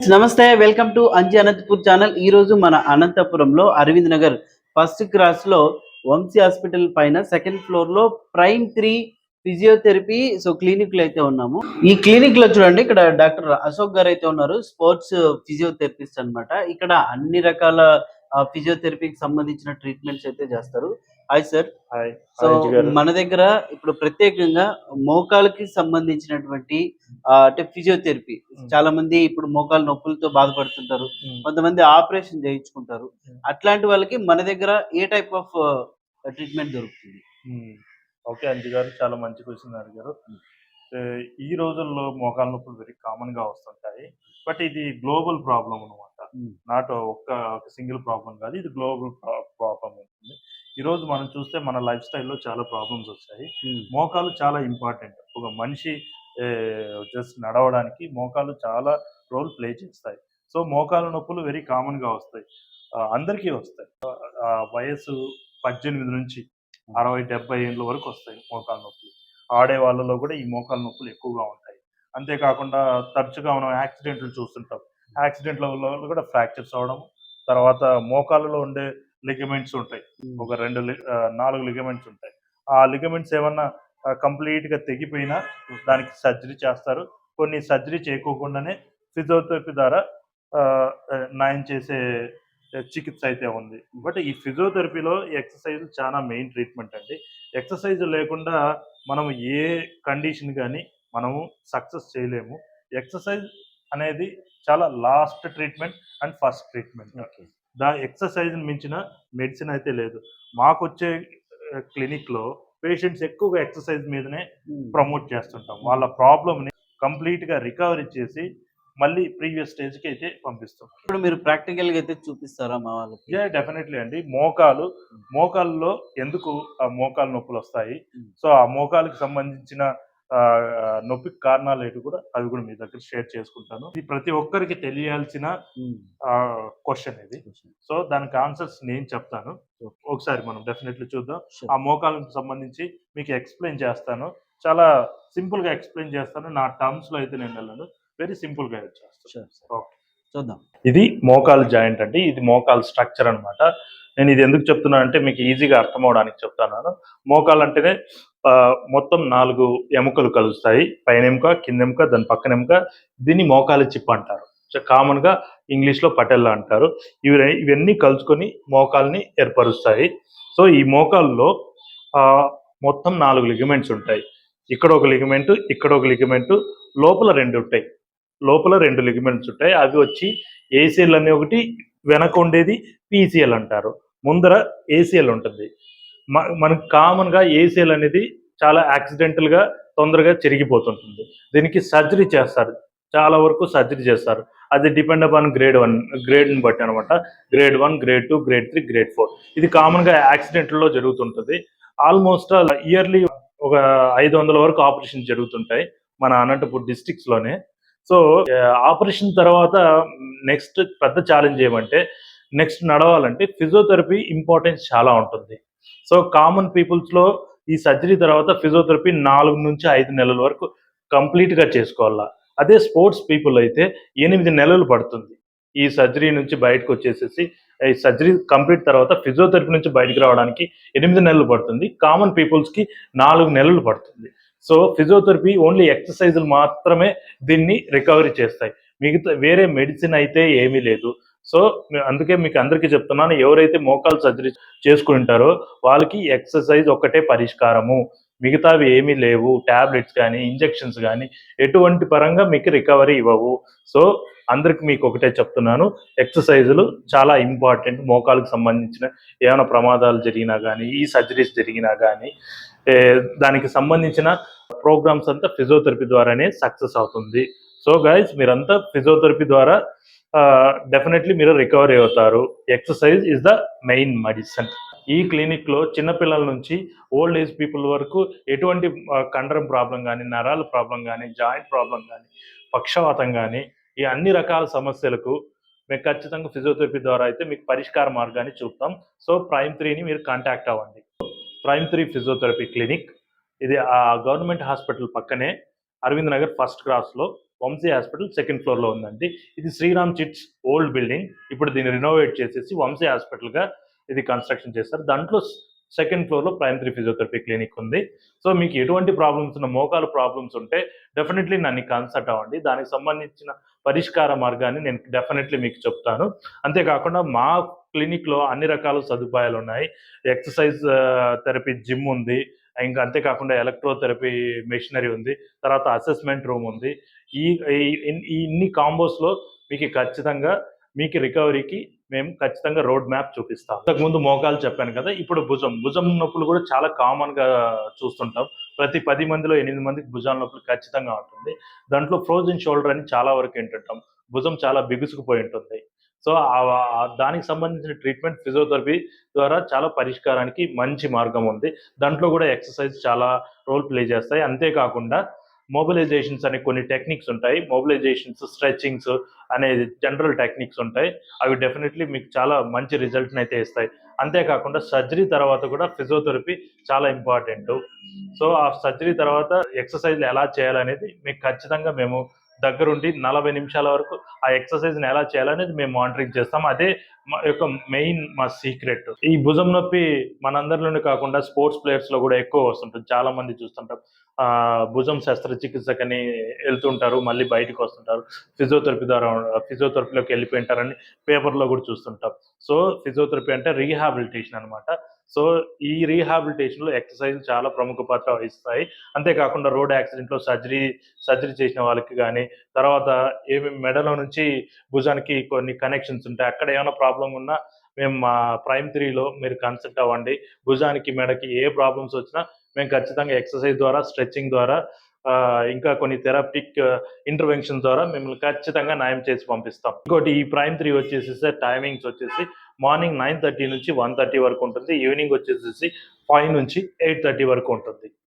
నమస్తే. Welcome to Anji Anantapur channel. ఈరోజు మన అనంతపురంలో అరవింద్ నగర్ ఫస్ట్ క్రాస్‌లో వంశీ హాస్పిటల్ పైన సెకండ్ ఫ్లోర్‌లో ప్రైమ్ 3 ఫిజియోథెరపీ క్లినిక్‌లో అయితే ఉన్నాము. ఈ క్లినిక్‌లో చూడండి, ఇక్కడ డాక్టర్ అశోక్ గారైతే ఉన్నారు. స్పోర్ట్స్ ఫిజియోథెరపిస్ట్ అన్నమాట. ఇక్కడ అన్ని రకాల ఫిజియోథెరపీకి సంబంధించిన ట్రీట్మెంట్స్ అయితే చేస్తారు. Hi sir. Hi. So hi Anji గారు. మన దగ్గర ఇప్పుడు ప్రత్యేకంగా మోకాళ్ళకి సంబంధించినటువంటి అంటే ఫిజియోథెరపీ, చాలా మంది ఇప్పుడు మోకాలు నొప్పులతో బాధపడుతుంటారు. కొంతమంది ఆపరేషన్ చేయించుకుంటారు. అట్లాంటి వాళ్ళకి మన దగ్గర ఏ టైప్ ఆఫ్ ట్రీట్మెంట్ దొరుకుతుంది? ఓకే అంజి గారు, చాలా మంచి క్వెషన్ అడిగారు. ఈ రోజుల్లో మోకాళ్ళ నొప్పులు వెరీ కామన్‌గా వస్తుంటాయి. బట్ ఇది గ్లోబల్ ప్రాబ్లమ్ అనమాట. నాట్ ఒక సింగిల్ ప్రాబ్లమ్ కాదు. ఇది గ్లోబల్ ప్రాబ్లమ్ ఉంటుంది. ఈరోజు మనం చూస్తే మన లైఫ్ స్టైల్‌లో చాలా ప్రాబ్లమ్స్ వచ్చాయి. మోకాలు చాలా ఇంపార్టెంట్. ఒక మనిషి జస్ట్ నడవడానికి మోకాలు చాలా రోల్ ప్లే చేస్తాయి. సో మోకాళ్ళ నొప్పులు వెరీ కామన్‌గా వస్తాయి. అందరికీ వస్తాయి. వయస్సు 18 నుంచి 60, 70 ఏళ్ళ వరకు వస్తాయి మోకాళ్ళ నొప్పులు. ఆడే వాళ్ళలో కూడా ఈ మోకాళ్ళ నొప్పులు ఎక్కువగా ఉంటాయి. అంతేకాకుండా తరచుగా మనం యాక్సిడెంట్లు చూస్తుంటాం. యాక్సిడెంట్ల వల్ల కూడా ఫ్రాక్చర్స్ అవ్వడం, తర్వాత మోకాళ్ళలో ఉండే లిగమెంట్స్ ఉంటాయి. ఒక 4 లిగమెంట్స్ ఉంటాయి. ఆ లిగమెంట్స్ ఏమన్నా కంప్లీట్‌గా తెగిపోయినా దానికి సర్జరీ చేస్తారు. కొన్ని సర్జరీ చేయకోకుండానే ఫిజియోథెరపీ ద్వారా నయం చేసే చికిత్స అయితే ఉంది. బట్ ఈ ఫిజియోథెరపీలో ఎక్సర్సైజ్ చాలా మెయిన్ ట్రీట్మెంట్ అండి. ఎక్సర్సైజ్ లేకుండా మనం ఏ కండిషన్ గాని మనము సక్సెస్ చేయలేము. ఎక్సర్సైజ్ అనేది చాలా last treatment and first treatment. Okay. ఎక్సర్సైజ్‌ని మించిన మెడిసిన్ అయితే లేదు. మాకొచ్చే క్లినిక్‌లో పేషెంట్స్ ఎక్కువగా ఎక్సర్సైజ్ మీదనే ప్రమోట్ చేస్తుంటాం. వాళ్ళ ప్రాబ్లమ్‌ని కంప్లీట్‌గా రికవరీ చేసి మళ్ళీ ప్రీవియస్ స్టేజ్‌కి అయితే పంపిస్తాం. ఇప్పుడు మీరు ప్రాక్టికల్‌గా అయితే చూపిస్తారా మా వాళ్ళకి? డెఫినెట్లీ అండి. మోకాల్లో ఎందుకు ఆ మోకాలు నొప్పులొస్తాయి? సో, ఆ మోకాలుకి సంబంధించిన నొప్పికి కారణాలేంటి కూడా అవి కూడా మీ దగ్గర షేర్ చేసుకుంటాను. ఇది ప్రతి ఒక్కరికి తెలియాల్సిన క్వెషన్ ఇది. సో, దానికి ఆన్సర్స్ నేను చెప్తాను. ఒకసారి మనం డెఫినెట్లీ చూద్దాం. ఆ మోకాళ్ళకి సంబంధించి మీకు ఎక్స్‌ప్లెయిన్ చేస్తాను. చాలా సింపుల్‌గా ఎక్స్‌ప్లెయిన్ చేస్తాను. నా టర్మ్స్‌లో అయితే నేను వెళ్ళను. వెరీ సింపుల్‌గా చేస్తాను. ఓకే. చూద్దాం. ఇది మోకాలు జాయింట్ అండి. ఇది మోకాలు స్ట్రక్చర్ అనమాట. నేను ఇది ఎందుకు చెప్తున్నానంటే మీకు ఈజీగా అర్థం అవ్వడానికి చెప్తున్నాను. మోకాలు అంటేనే మొత్తం 4 ఎముకలు కలుస్తాయి. పైన ఎముక, కింద ఎముక, దాని పక్కన ఎముక. దీన్ని మోకాలు చిప్ అంటారు. కామన్‌గా ఇంగ్లీష్‌లో పటెల్లా అంటారు. ఇవన్నీ కలుసుకొని మోకాల్ని ఏర్పరుస్తాయి. సో ఈ మోకాల్లో మొత్తం 4 లిగమెంట్స్ ఉంటాయి. ఇక్కడ ఒక లిగమెంట్, ఇక్కడ ఒక లిగమెంట్, లోపల 2 ఉంటాయి. లోపల 2 లిగమెంట్స్ ఉంటాయి. అవి వచ్చి ఏసీఎల్ అనే ఒకటి, వెనక ఉండేది పీసీఎల్ అంటారు. ముందర ఏసీఎల్ ఉంటుంది. మనకు కామన్‌గా ఏసీఎల్ అనేది చాలా యాక్సిడెంటల్‌గా తొందరగా చెరిగిపోతుంటుంది. దీనికి సర్జరీ చేస్తారు. చాలా వరకు సర్జరీ చేస్తారు. అది డిపెండ్ అపాన్ గ్రేడ్‌ని బట్టి అనమాట. Grade 1, grade 2, grade 3, grade 4. ఇది కామన్‌గా యాక్సిడెంట్‌లలో జరుగుతుంటది. ఆల్మోస్ట్ ఇయర్లీ ఒక 500 వరకు ఆపరేషన్ జరుగుతుంటాయి మన అనంతపూర్ డిస్ట్రిక్ట్స్‌లోనే. సో ఆపరేషన్ తర్వాత నెక్స్ట్ పెద్ద ఛాలెంజ్ ఏమంటే, నెక్స్ట్ నడవాలంటే ఫిజియోథెరపీ ఇంపార్టెన్స్ చాలా ఉంటుంది. సో కామన్ పీపుల్స్‌లో ఈ సర్జరీ తర్వాత ఫిజియోథెరపీ 4-5 నెలల వరకు కంప్లీట్‌గా చేసుకోవాల. అదే స్పోర్ట్స్ పీపుల్ అయితే 8 నెలలు పడుతుంది. ఈ సర్జరీ నుంచి బయటకు వచ్చేసేసి, ఈ సర్జరీ కంప్లీట్ తర్వాత ఫిజియోథెరపీ నుంచి బయటికి రావడానికి 8 నెలలు పడుతుంది. కామన్ పీపుల్స్‌కి 4 నెలలు పడుతుంది. సో ఫిజియోథెరపీ ఓన్లీ ఎక్సర్సైజులు మాత్రమే దీన్ని రికవరీ చేస్తాయి. మిగతా వేరే మెడిసిన్ అయితే ఏమీ లేదు. సో అందుకే మీకు అందరికీ చెప్తున్నాను, ఎవరైతే మోకాలు సర్జరీ చేసుకుంటారో వాళ్ళకి ఎక్సర్సైజ్ ఒక్కటే పరిష్కారము. మిగతావి ఏమీ లేవు. టాబ్లెట్స్ కానీ, ఇంజెక్షన్స్ కానీ ఎటువంటి పరంగా మీకు రికవరీ ఇవ్వవు. సో అందరికి మీకు ఒకటే చెప్తున్నాను, ఎక్సర్సైజులు చాలా ఇంపార్టెంట్. మోకాలుకు సంబంధించిన ఏమైనా ప్రమాదాలు జరిగినా కానీ, ఈ సర్జరీస్ జరిగినా కానీ దానికి సంబంధించిన ప్రోగ్రామ్స్ అంతా ఫిజియోథెరపీ ద్వారానే సక్సెస్ అవుతుంది. సో గైస్, మీరంతా ఫిజియోథెరపీ ద్వారా డెఫినెట్లీ మీరు రికవరీ అవుతారు. Exercise is the main medicine. ఈ క్లినిక్‌లో చిన్నపిల్లల నుంచి ఓల్డ్ ఏజ్ పీపుల్ వరకు ఎటువంటి కండరం ప్రాబ్లం కానీ, నరాల ప్రాబ్లం కానీ, జాయింట్ ప్రాబ్లం కానీ, పక్షవాతం కానీ, ఈ అన్ని రకాల సమస్యలకు మేము ఖచ్చితంగా ఫిజియోథెరపీ ద్వారా అయితే మీకు పరిష్కార మార్గాన్ని చూపుతాం. సో ప్రైమ్ 3ని మీరు కాంటాక్ట్ అవ్వండి. Prime 3 physiotherapy clinic. ఇది గవర్నమెంట్ హాస్పిటల్ పక్కనే అరవింద్ నగర్ ఫస్ట్ క్రాస్‌లో వంశీ హాస్పిటల్ సెకండ్ ఫ్లోర్ లో ఉందండి. ఇది శ్రీరామ్ చిట్స్ ఓల్డ్ బిల్డింగ్. ఇప్పుడు దీన్ని రినోవేట్ చేసేసి వంశీ హాస్పిటల్ గా ఇది కన్స్ట్రక్షన్ చేస్తారు. దాంట్లో సెకండ్ ఫ్లోర్ లో ప్రైమ్ 3 ఫిజియోథెరపీ క్లినిక్ ఉంది. సో మీకు ఎటువంటి ప్రాబ్లమ్స్ ఉన్న, మోకాలు ప్రాబ్లమ్స్ ఉంటే డెఫినెట్లీ నన్ను కన్సల్ట్ అవ్వండి. దానికి సంబంధించిన పరిష్కార మార్గాన్ని నేను డెఫినెట్లీ మీకు చెప్తాను. అంతేకాకుండా మా క్లినిక్ లో అన్ని రకాల సదుపాయాలు ఉన్నాయి. ఎక్సర్సైజ్ థెరపీ జిమ్ ఉంది. ఇంకా అంతేకాకుండా ఎలక్ట్రోథెరపీ మెషినరీ ఉంది. తర్వాత అసెస్మెంట్ రూమ్ ఉంది. ఈ ఈ ఇన్ని కాంబోస్ లో మీకు ఖచ్చితంగా మీకు రికవరీకి మేము ఖచ్చితంగా రోడ్ మ్యాప్ చూపిస్తాం. ఇంతకుముందు మోకాలు చెప్పాను కదా, ఇప్పుడు భుజం నొప్పులు కూడా చాలా కామన్ గా చూస్తుంటాం. ప్రతి 10 మందిలో 8 మందికి భుజాల నొప్పులు ఖచ్చితంగా ఉంటుంది. దాంట్లో ఫ్రోజన్ షోల్డర్ అని చాలా వరకు ఏంటుంటాం. భుజం చాలా బిగుసుకుపోయి ఉంటుంది. సో దానికి సంబంధించిన ట్రీట్మెంట్ ఫిజియోథెరపీ ద్వారా చాలా పరిష్కారానికి మంచి మార్గం ఉంది. దాంట్లో కూడా ఎక్సర్సైజ్ చాలా రోల్ ప్లే చేస్తాయి. అంతేకాకుండా మొబిలైజేషన్స్ అనే కొన్ని టెక్నిక్స్ ఉంటాయి. మొబిలైజేషన్స్, స్ట్రెచింగ్స్ అనే జనరల్ టెక్నిక్స్ ఉంటాయి. అవి డెఫినెట్లీ మీకు చాలా మంచి రిజల్ట్ని అయితే ఇస్తాయి. అంతేకాకుండా సర్జరీ తర్వాత కూడా ఫిజియోథెరపీ చాలా ఇంపార్టెంట్. సో ఆ సర్జరీ తర్వాత ఎక్సర్సైజ్లు ఎలా చేయాలనేది మీకు ఖచ్చితంగా మేము దగ్గరుండి 40 నిమిషాల వరకు ఆ ఎక్సర్సైజ్ని ఎలా చేయాలనేది మేము మానిటరింగ్ చేస్తాం. అదే మా యొక్క మెయిన్ మా సీక్రెట్. ఈ భుజం నొప్పి మనందరిలోనే కాకుండా స్పోర్ట్స్ ప్లేయర్స్ లో కూడా ఎక్కువ వస్తుంటుంది. చాలా మంది చూస్తుంటాం. భుజం శస్త్రచికిత్సకని వెళ్తుంటారు, మళ్ళీ బయటకు వస్తుంటారు. ఫిజియోథెరపీలోకి వెళ్ళిపోయింటారని పేపర్లో కూడా చూస్తుంటాం. సో ఫిజియోథెరపీ అంటే రీహాబిలిటేషన్ అనమాట. సో ఈ రీహాబిలిటేషన్ లో ఎక్సర్సైజ్ చాలా ప్రముఖ పాత్ర వహిస్తాయి. అంతేకాకుండా రోడ్ యాక్సిడెంట్ లో సర్జరీ చేసిన వాళ్ళకి కానీ, తర్వాత ఏమి మెడలో నుంచి భుజానికి కొన్ని కనెక్షన్స్ ఉంటాయి. అక్కడ ఏమైనా ప్రాబ్లం ఉన్నా మేము మా ప్రైమ్ 3లో మీరు కన్సల్ట్ అవ్వండి. భుజానికి, మెడకి ఏ ప్రాబ్లమ్స్ వచ్చినా మేము ఖచ్చితంగా ఎక్సర్సైజ్ ద్వారా, స్ట్రెచ్చింగ్ ద్వారా, ఇంకా కొన్ని థెరపిటిక్ ఇంటర్వెన్షన్ ద్వారా మిమ్మల్ని ఖచ్చితంగా నయం చేసి పంపిస్తాం. ఇంకోటి, ఈ ప్రైమ్ 3 వచ్చేసి టైమింగ్స్ వచ్చేసి మార్నింగ్ 9:30 నుంచి 1:30 వరకు ఉంటుంది. ఈవినింగ్ వచ్చేసి 5 నుంచి 8:30 వరకు ఉంటుంది.